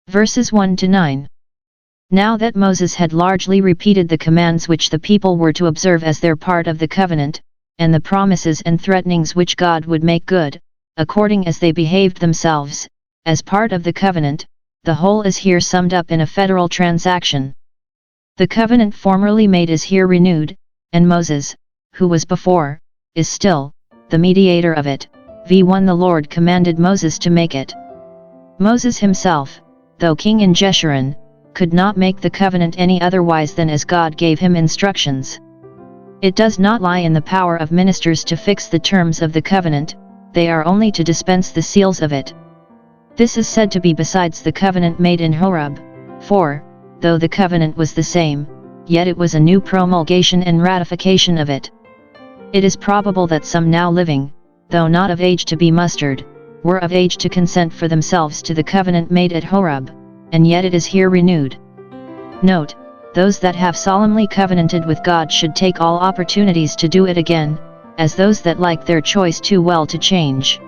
Verses 1 to 9. Now that Moses had largely repeated the commands which the people were to observe as their part of the covenant, and the promises and threatenings which God would make good, according as they behaved themselves, as part of the covenant, the whole is here summed up in a federal transaction. The covenant formerly made is here renewed, and Moses, who was before, is still, the mediator of it. v1 The Lord commanded Moses to make it. Moses himself, though king in Jeshurun, could not make the covenant any otherwise than as God gave him instructions. It does not lie in the power of ministers to fix the terms of the covenant, they are only to dispense the seals of it. This is said to be besides the covenant made in Horeb, for, though the covenant was the same, yet it was a new promulgation and ratification of it. It is probable that some now living, though not of age to be mustered, were of age to consent for themselves to the covenant made at Horeb, and yet it is here renewed. Note, those that have solemnly covenanted with God should take all opportunities to do it again, as those that like their choice too well to change.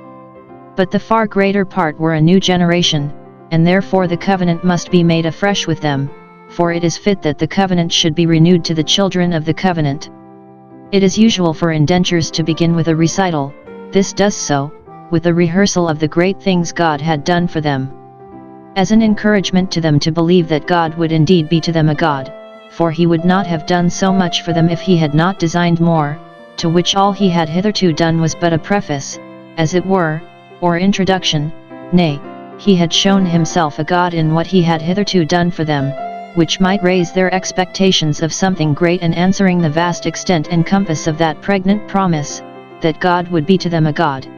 But the far greater part were a new generation, and therefore the covenant must be made afresh with them, for it is fit that the covenant should be renewed to the children of the covenant. It is usual for indentures to begin with a recital. This does so, with a rehearsal of the great things God had done for them, as an encouragement to them to believe that God would indeed be to them a God, for he would not have done so much for them if he had not designed more, to which all he had hitherto done was but a preface, as it were, or introduction. Nay, he had shown himself a God in what he had hitherto done for them, which might raise their expectations of something great, and answering the vast extent and compass of that pregnant promise, that God would be to them a God,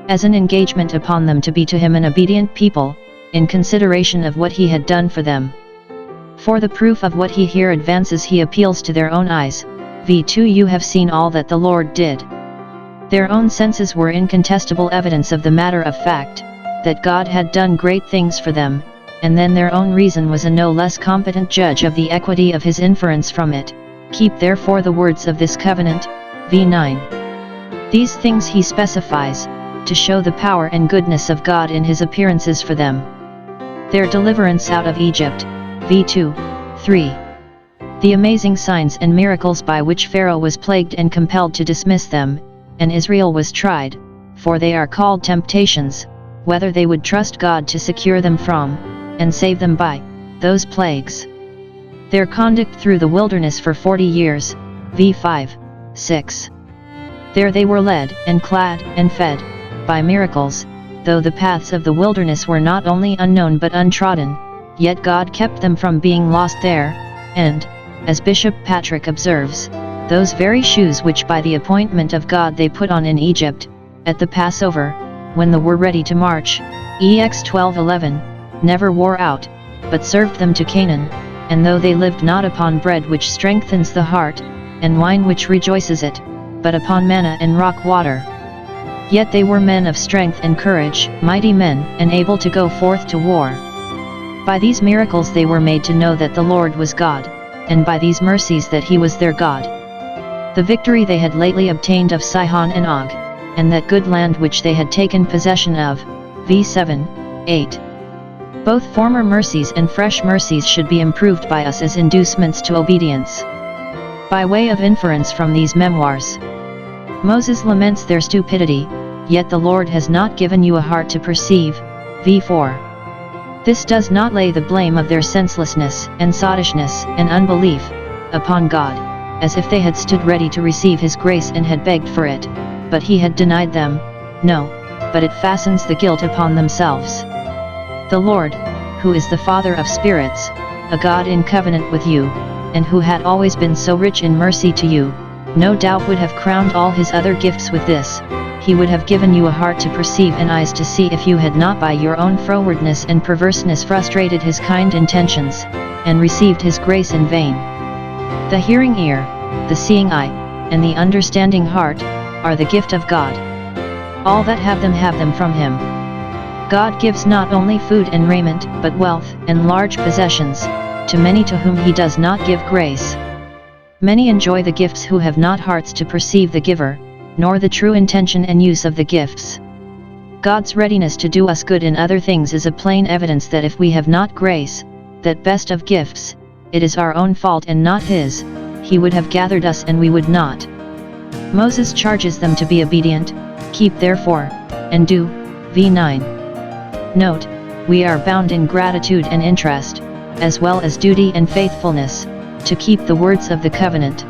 as an engagement upon them to be to him an obedient people, in consideration of what he had done for them. For the proof of what he here advances he appeals to their own eyes. v2 You have seen all that the Lord did. Their own senses were incontestable evidence of the matter of fact, that God had done great things for them, and then their own reason was a no less competent judge of the equity of his inference from it. Keep therefore the words of this covenant. v9 These things he specifies, to show the power and goodness of God in his appearances for them. Their deliverance out of Egypt. v2, 3. The amazing signs and miracles by which Pharaoh was plagued and compelled to dismiss them, and Israel was tried, for they are called temptations, whether they would trust God to secure them from, and save them by, those plagues. Their conduct through the wilderness for 40 years. v5, 6. There they were led, and clad, and fed, by miracles, though the paths of the wilderness were not only unknown but untrodden, yet God kept them from being lost there, and, as Bishop Patrick observes, those very shoes which by the appointment of God they put on in Egypt, at the Passover, when they were ready to march, Ex 12:11, never wore out, but served them to Canaan, and though they lived not upon bread which strengthens the heart, and wine which rejoices it, but upon manna and rock water, yet they were men of strength and courage, mighty men, and able to go forth to war. By these miracles they were made to know that the Lord was God, and by these mercies that he was their God. The victory they had lately obtained of Sihon and Og, and that good land which they had taken possession of. v7, 8. Both former mercies and fresh mercies should be improved by us as inducements to obedience. By way of inference from these memoirs, Moses laments their stupidity, yet the Lord has not given you a heart to perceive. v4. This does not lay the blame of their senselessness, and sottishness, and unbelief, upon God, as if they had stood ready to receive his grace and had begged for it, but he had denied them. No, but it fastens the guilt upon themselves. The Lord, who is the Father of spirits, a God in covenant with you, and who had always been so rich in mercy to you, no doubt would have crowned all his other gifts with this. He would have given you a heart to perceive and eyes to see, if you had not by your own frowardness and perverseness frustrated his kind intentions, and received his grace in vain. The hearing ear, the seeing eye, and the understanding heart, are the gift of God. All that have them from him. God gives not only food and raiment, but wealth, and large possessions, to many to whom he does not give grace. Many enjoy the gifts who have not hearts to perceive the giver, nor the true intention and use of the gifts. God's readiness to do us good in other things is a plain evidence that if we have not grace, that best of gifts, it is our own fault and not His. He would have gathered us and we would not. Moses charges them to be obedient, keep therefore, and do, v9. Note, we are bound in gratitude and interest, as well as duty and faithfulness, to keep the words of the covenant.